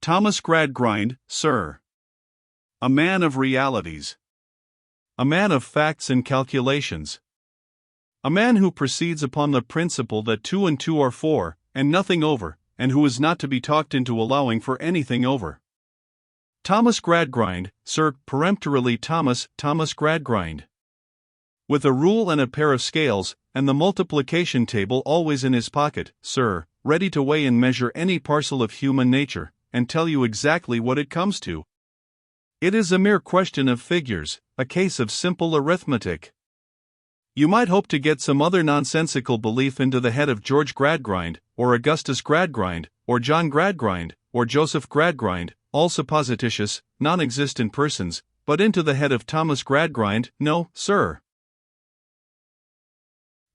Thomas Gradgrind, sir. A man of realities. A man of facts and calculations. A man who proceeds upon the principle that 2 and 2 are 4, and nothing over, and who is not to be talked into allowing for anything over. Thomas Gradgrind, sir, peremptorily Thomas Gradgrind. With a rule and a pair of scales, and the multiplication table always in his pocket, sir, ready to weigh and measure any parcel of human nature, and tell you exactly what it comes to. It is a mere question of figures, a case of simple arithmetic. You might hope to get some other nonsensical belief into the head of George Gradgrind, or Augustus Gradgrind, or John Gradgrind, or Joseph Gradgrind, all supposititious, non-existent persons, but into the head of Thomas Gradgrind, no, sir.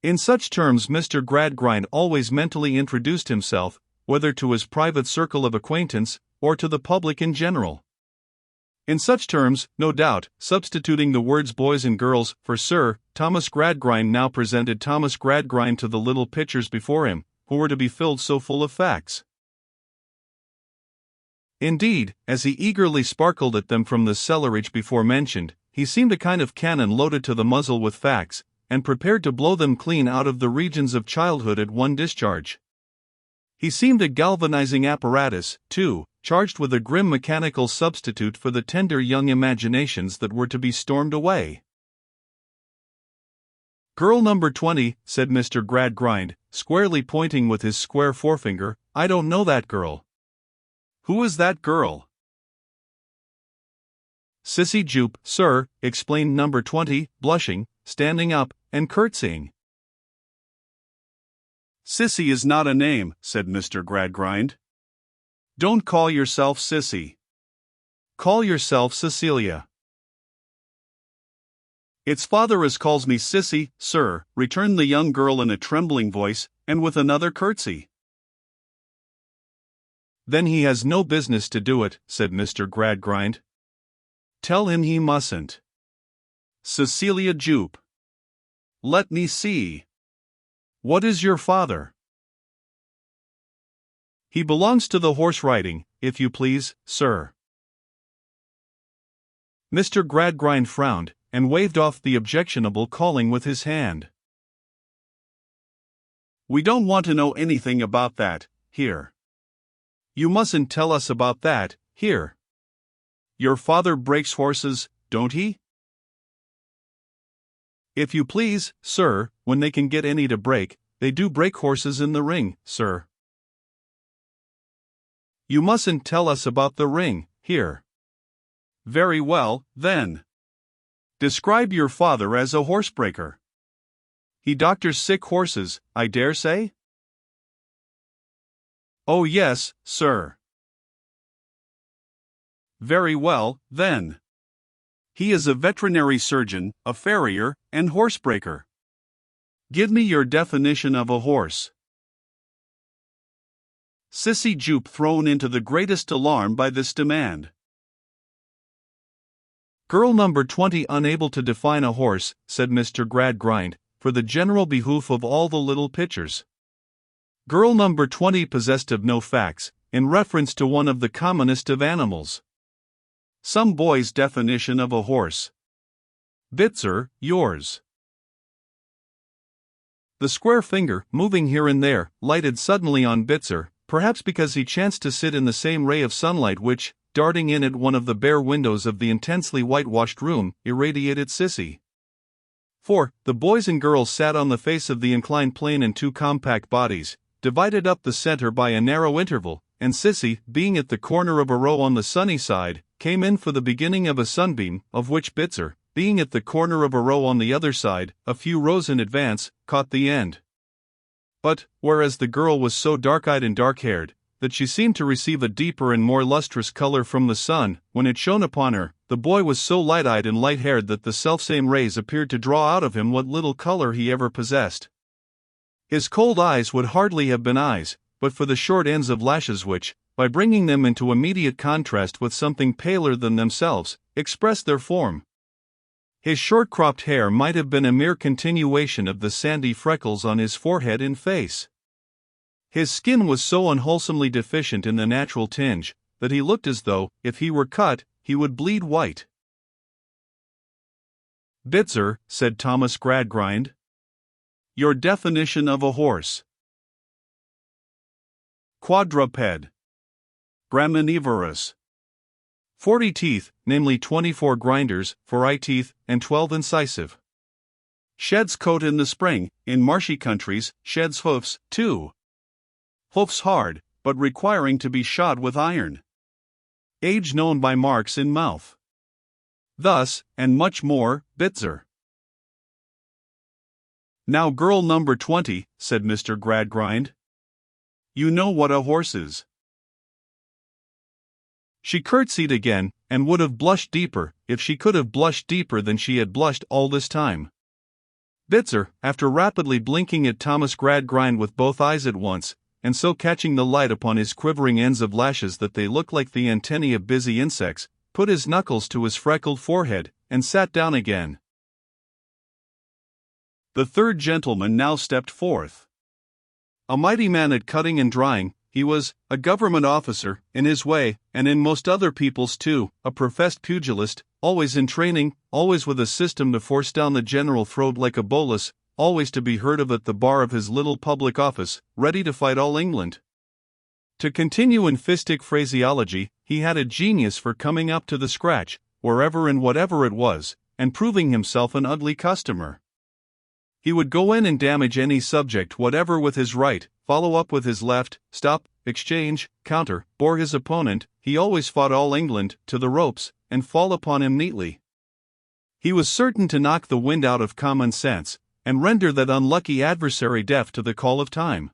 In such terms Mr. Gradgrind always mentally introduced himself, whether to his private circle of acquaintance, or to the public in general. In such terms, no doubt, substituting the words boys and girls for sir, Thomas Gradgrind now presented Thomas Gradgrind to the little pitchers before him, who were to be filled so full of facts. Indeed, as he eagerly sparkled at them from the cellarage before mentioned, he seemed a kind of cannon loaded to the muzzle with facts, and prepared to blow them clean out of the regions of childhood at one discharge. He seemed a galvanizing apparatus, too, charged with a grim mechanical substitute for the tender young imaginations that were to be stormed away. Girl number 20, said Mr. Gradgrind, squarely pointing with his square forefinger, I don't know that girl. Who is that girl? Sissy Jupe, sir, explained number 20, blushing, standing up, and curtsying. Sissy is not a name, said Mr. Gradgrind. Don't call yourself Sissy. Call yourself Cecilia. Its father as calls me Sissy, sir, returned the young girl in a trembling voice, and with another curtsy. Then he has no business to do it, said Mr. Gradgrind. Tell him he mustn't. Cecilia Jupe. Let me see. What is your father? He belongs to the horse riding, if you please, sir. Mr. Gradgrind frowned, and waved off the objectionable calling with his hand. We don't want to know anything about that, here. You mustn't tell us about that, here. Your father breaks horses, don't he? If you please, sir, when they can get any to break, they do break horses in the ring, sir. You mustn't tell us about the ring, here. Very well, then. Describe your father as a horsebreaker. He doctors sick horses, I dare say? Oh yes, sir. Very well, then. He is a veterinary surgeon, a farrier, and horsebreaker. Give me your definition of a horse. Sissy Jupe thrown into the greatest alarm by this demand. Girl number 20 unable to define a horse, said Mr. Gradgrind, for the general behoof of all the little pitchers. Girl number 20 possessed of no facts, in reference to one of the commonest of animals. Some boy's definition of a horse. Bitzer, yours. The square finger, moving here and there, lighted suddenly on Bitzer, perhaps because he chanced to sit in the same ray of sunlight which, darting in at one of the bare windows of the intensely whitewashed room, irradiated Sissy. For, the boys and girls sat on the face of the inclined plane in two compact bodies, divided up the center by a narrow interval, and Sissy, being at the corner of a row on the sunny side, came in for the beginning of a sunbeam, of which Bitzer, being at the corner of a row on the other side, a few rows in advance, caught the end. But, whereas the girl was so dark-eyed and dark-haired, that she seemed to receive a deeper and more lustrous color from the sun, when it shone upon her, the boy was so light-eyed and light-haired that the selfsame rays appeared to draw out of him what little color he ever possessed. His cold eyes would hardly have been eyes, but for the short ends of lashes which, by bringing them into immediate contrast with something paler than themselves, expressed their form. His short-cropped hair might have been a mere continuation of the sandy freckles on his forehead and face. His skin was so unwholesomely deficient in the natural tinge, that he looked as though, if he were cut, he would bleed white. "Bitzer," said Thomas Gradgrind. "Your definition of a horse." Quadruped. Graminivorous. 40 teeth, namely 24 grinders, 4 eye teeth, and 12 incisive. Sheds coat in the spring, in marshy countries, sheds hoofs, too. Hoofs hard, but requiring to be shod with iron. Age known by marks in mouth. Thus, and much more, Bitzer. "Now girl number 20, said Mr. Gradgrind. "You know what a horse is." She curtsied again, and would have blushed deeper, if she could have blushed deeper than she had blushed all this time. Bitzer, after rapidly blinking at Thomas Gradgrind with both eyes at once, and so catching the light upon his quivering ends of lashes that they looked like the antennae of busy insects, put his knuckles to his freckled forehead, and sat down again. The third gentleman now stepped forth. A mighty man at cutting and drying, he was, a government officer, in his way, and in most other people's too, a professed pugilist, always in training, always with a system to force down the general throat like a bolus, always to be heard of at the bar of his little public office, ready to fight all England. To continue in fistic phraseology, he had a genius for coming up to the scratch, wherever and whatever it was, and proving himself an ugly customer. He would go in and damage any subject whatever with his right, follow up with his left, stop, exchange, counter, bore his opponent. He always fought all England to the ropes, and fall upon him neatly. He was certain to knock the wind out of common sense, and render that unlucky adversary deaf to the call of time.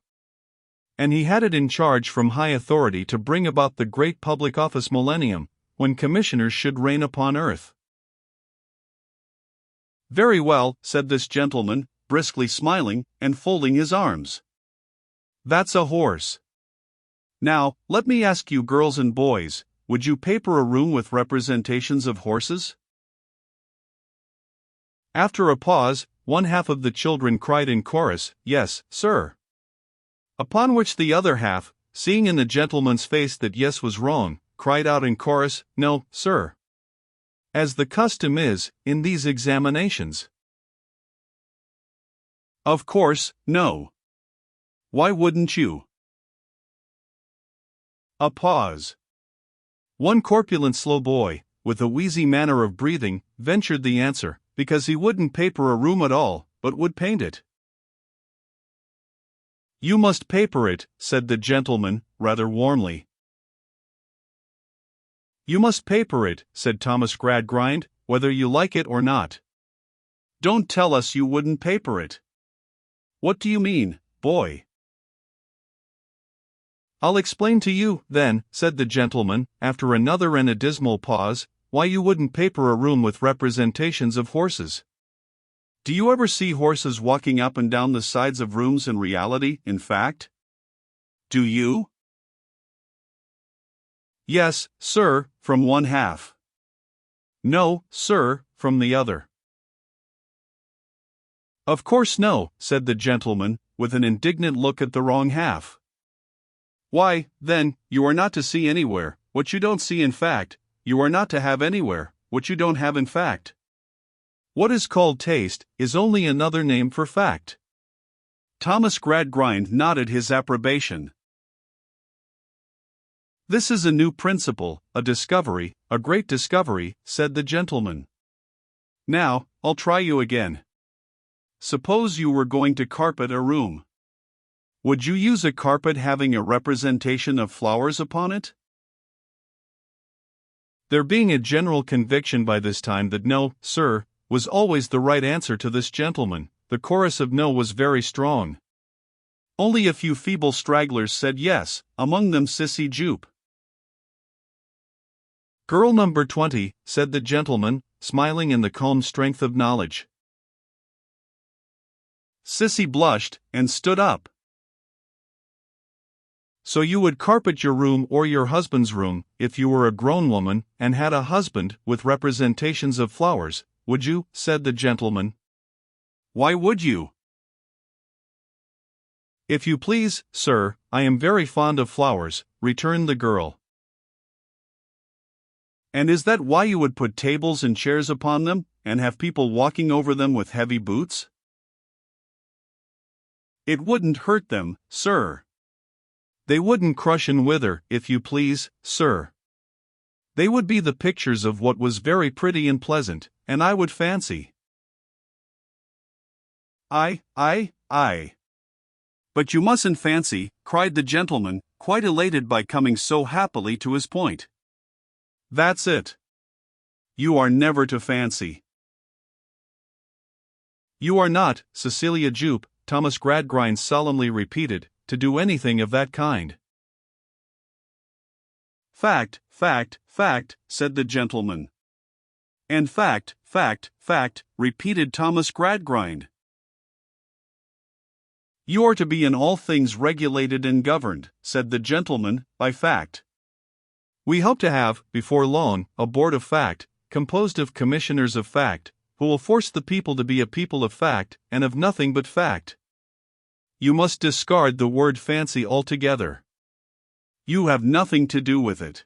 And he had it in charge from high authority to bring about the great public office millennium, when commissioners should reign upon earth. "Very well," said this gentleman, briskly smiling, and folding his arms. "That's a horse. Now, let me ask you girls and boys, would you paper a room with representations of horses?" After a pause, one half of the children cried in chorus, "Yes, sir." Upon which the other half, seeing in the gentleman's face that yes was wrong, cried out in chorus, "No, sir." As the custom is, in these examinations. Of course, no. Why wouldn't you? A pause. One corpulent slow boy, with a wheezy manner of breathing, ventured the answer, because he wouldn't paper a room at all, but would paint it. "You must paper it," said the gentleman, rather warmly. "You must paper it," said Thomas Gradgrind, "whether you like it or not. Don't tell us you wouldn't paper it. What do you mean, boy?" "I'll explain to you, then," said the gentleman, after another and a dismal pause, "why you wouldn't paper a room with representations of horses. Do you ever see horses walking up and down the sides of rooms in reality, in fact? Do you?" "Yes, sir, from one half." "No, sir, from the other." "Of course no," said the gentleman, with an indignant look at the wrong half. "Why, then, you are not to see anywhere what you don't see in fact. You are not to have anywhere what you don't have in fact. What is called taste is only another name for fact." Thomas Gradgrind nodded his approbation. "This is a new principle, a discovery, a great discovery," said the gentleman. "Now, I'll try you again. Suppose you were going to carpet a room. Would you use a carpet having a representation of flowers upon it?" There being a general conviction by this time that no, sir, was always the right answer to this gentleman, the chorus of no was very strong. Only a few feeble stragglers said yes, among them Sissy Jupe. "Girl number 20, said the gentleman, smiling in the calm strength of knowledge. Sissy blushed, and stood up. "So you would carpet your room or your husband's room, if you were a grown woman, and had a husband, with representations of flowers, would you?" said the gentleman. "Why would you?" "If you please, sir, I am very fond of flowers," returned the girl. And is that why you would put tables and chairs upon them, and have people walking over them with heavy boots? It wouldn't hurt them, sir. They wouldn't crush and wither, if you please, sir. They would be the pictures of what was very pretty and pleasant, and I would fancy. Aye. But you mustn't fancy, cried the gentleman, quite elated by coming so happily to his point. That's it. You are never to fancy. You are not, Cecilia Jupe, Thomas Gradgrind solemnly repeated, to do anything of that kind. Fact, said the gentleman. And fact, repeated Thomas Gradgrind. You are to be in all things regulated and governed, said the gentleman, by fact. We hope to have, before long, a board of fact, composed of commissioners of fact, who will force the people to be a people of fact, and of nothing but fact. You must discard the word fancy altogether. You have nothing to do with it.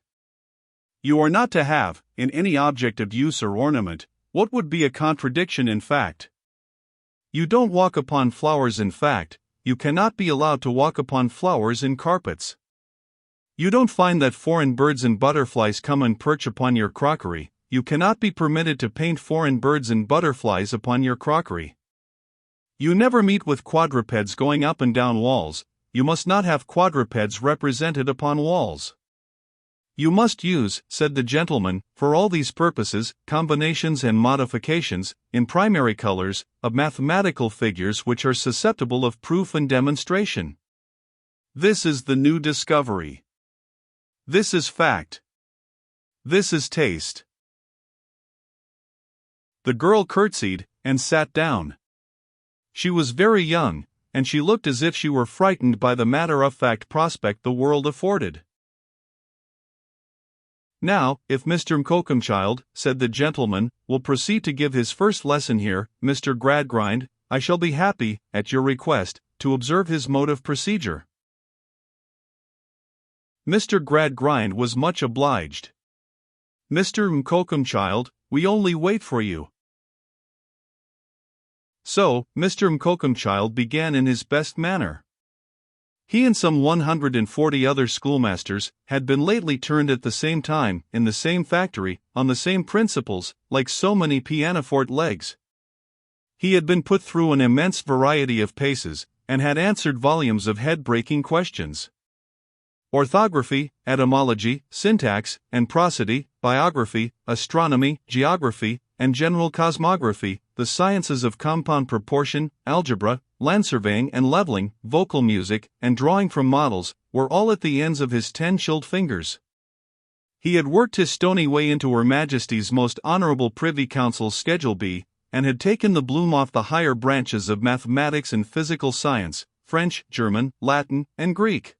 You are not to have, in any object of use or ornament, what would be a contradiction in fact. You don't walk upon flowers in fact, you cannot be allowed to walk upon flowers in carpets. You don't find that foreign birds and butterflies come and perch upon your crockery, you cannot be permitted to paint foreign birds and butterflies upon your crockery. You never meet with quadrupeds going up and down walls, you must not have quadrupeds represented upon walls. You must use, said the gentleman, for all these purposes, combinations and modifications, in primary colors, of mathematical figures which are susceptible of proof and demonstration. This is the new discovery. This is fact. This is taste. The girl curtsied, and sat down. She was very young, and she looked as if she were frightened by the matter-of-fact prospect the world afforded. Now, if Mr. M'Coquomchild, said the gentleman, will proceed to give his first lesson here, Mr. Gradgrind, I shall be happy, at your request, to observe his mode of procedure. Mr. Gradgrind was much obliged. Mr. M'Coquomchild, we only wait for you. So, Mr. M'Coquomchild began in his best manner. He and some 140 other schoolmasters had been lately turned at the same time, in the same factory, on the same principles, like so many pianoforte legs. He had been put through an immense variety of paces, and had answered volumes of head-breaking questions. Orthography, etymology, syntax, and prosody, biography, astronomy, geography, and general cosmography, the sciences of compound proportion, algebra, land surveying and leveling, vocal music, and drawing from models, were all at the ends of his 10-chilled fingers. He had worked his stony way into Her Majesty's most honourable Privy Council's Schedule B, and had taken the bloom off the higher branches of mathematics and physical science, French, German, Latin, and Greek.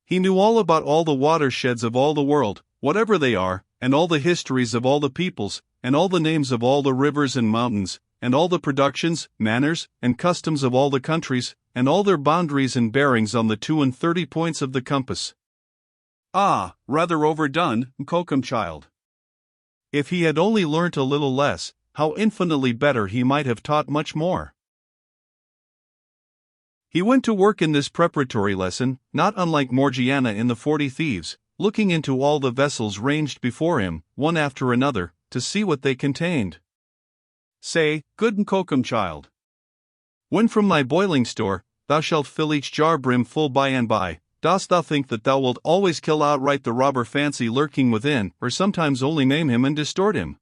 He knew all about all the watersheds of all the world, whatever they are, and all the histories of all the peoples, and all the names of all the rivers and mountains, and all the productions, manners, and customs of all the countries, and all their boundaries and bearings on the 32 points of the compass. Ah, rather overdone, M'Coquomchild. If he had only learnt a little less, how infinitely better he might have taught much more. He went to work in this preparatory lesson, not unlike Morgiana in the 40 Thieves, looking into all the vessels ranged before him, one after another, to see what they contained. Say, good M'Coquomchild, when from thy boiling store, thou shalt fill each jar brim full by and by, dost thou think that thou wilt always kill outright the robber fancy lurking within, or sometimes only maim him and distort him?